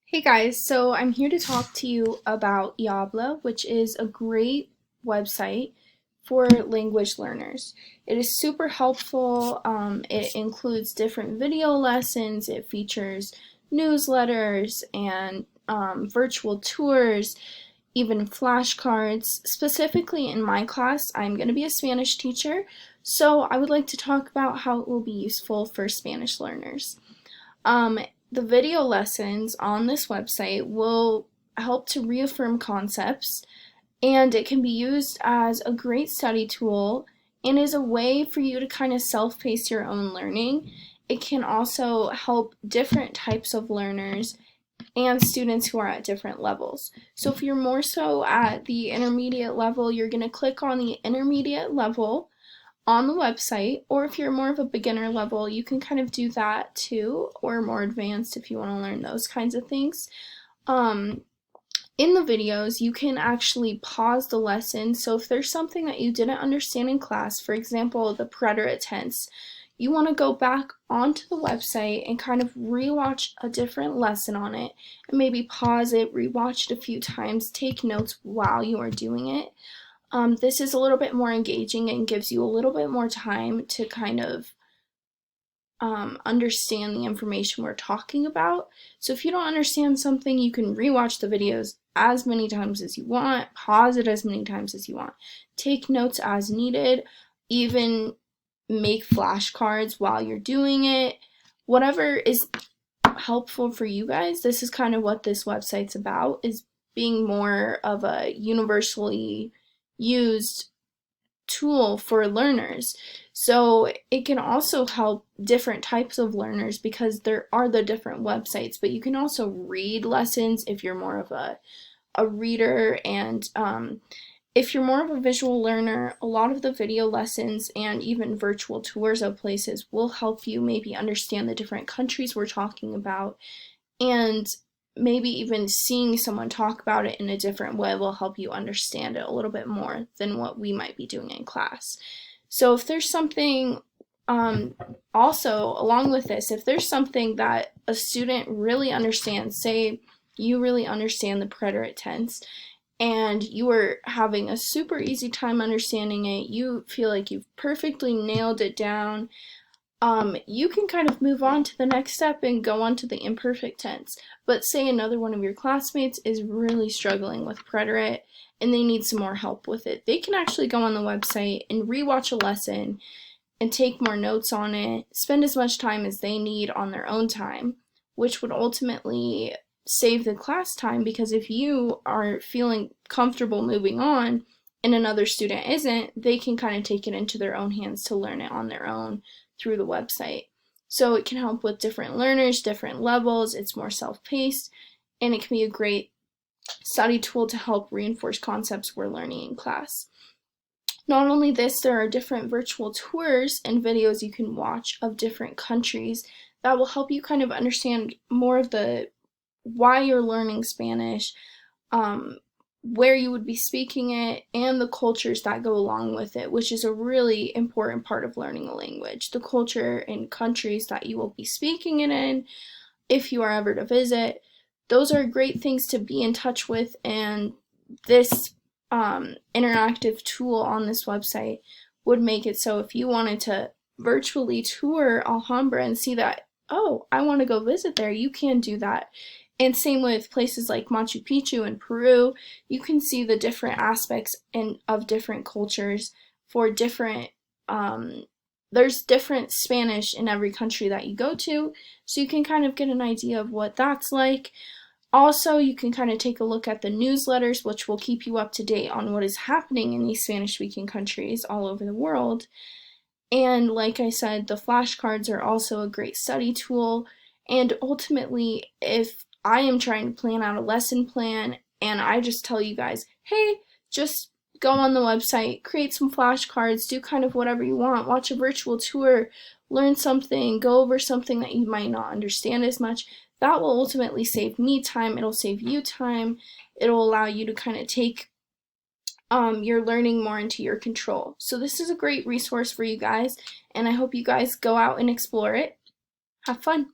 Hey guys, so I'm here to talk to you about Yabla, which is a great website for language learners. It is super helpful. It includes different video lessons, it features newsletters and virtual tours, even flashcards. Specifically in my class, I'm going to be a Spanish teacher, so I would like to talk about how it will be useful for Spanish learners. Um, the video lessons on this website will help to reaffirm concepts, and it can be used as a great study tool and is a way for you to kind of self-pace your own learning. It can also help different types of learners and students who are at different levels. So if you're more so at the intermediate level, you're going to click on the intermediate level on the website, or if you're more of a beginner level, you can kind of do that too, or more advanced if you want to learn those kinds of things. Um, in the videos, you can actually pause the lesson, so if there's something that you didn't understand in class, for example, the preterite tense, you want to go back onto the website and kind of rewatch a different lesson on it, and maybe pause it, rewatch it a few times, take notes while you are doing it. This is a little bit more engaging and gives you a little bit more time to kind of understand the information we're talking about. So if you don't understand something, you can rewatch the videos as many times as you want, pause it as many times as you want, take notes as needed, even make flashcards while you're doing it. Whatever is helpful for you guys. This is kind of what this website's about, is being more of a universally used tool for learners. So it can also help different types of learners because there are the different websites, but you can also read lessons if you're more of a reader, and if you're more of a visual learner, a lot of the video lessons and even virtual tours of places will help you maybe understand the different countries we're talking about, and maybe even seeing someone talk about it in a different way will help you understand it a little bit more than what we might be doing in class. So if there's something, also along with this, if there's something that a student really understands, say you really understand the preterite tense, and you are having a super easy time understanding it, you feel like you've perfectly nailed it down, you can kind of move on to the next step and go on to the imperfect tense. But say another one of your classmates is really struggling with preterite and they need some more help with it. They can actually go on the website and rewatch a lesson and take more notes on it, spend as much time as they need on their own time, which would ultimately save the class time, because if you are feeling comfortable moving on and another student isn't, they can kind of take it into their own hands to learn it on their own through the website. So it can help with different learners, different levels, it's more self-paced, and it can be a great study tool to help reinforce concepts we're learning in class. Not only this, there are different virtual tours and videos you can watch of different countries that will help you kind of understand more of the why you're learning Spanish, where you would be speaking it, and the cultures that go along with it, which is a really important part of learning a language. The culture and countries that you will be speaking it in, if you are ever to visit, those are great things to be in touch with, and this interactive tool on this website would make it so if you wanted to virtually tour Alhambra and see that, oh, I want to go visit there, you can do that. And same with places like Machu Picchu in Peru, you can see the different aspects of different cultures for different, there's different Spanish in every country that you go to, so you can kind of get an idea of what that's like. Also, you can kind of take a look at the newsletters, which will keep you up to date on what is happening in these Spanish-speaking countries all over the world. And like I said, the flashcards are also a great study tool. And ultimately, if I am trying to plan out a lesson plan and I just tell you guys, hey, just go on the website, create some flashcards, do kind of whatever you want, watch a virtual tour, learn something, go over something that you might not understand as much, that will ultimately save me time, it'll save you time, it'll allow you to kind of take your learning more into your control. So this is a great resource for you guys, and I hope you guys go out and explore it. Have fun!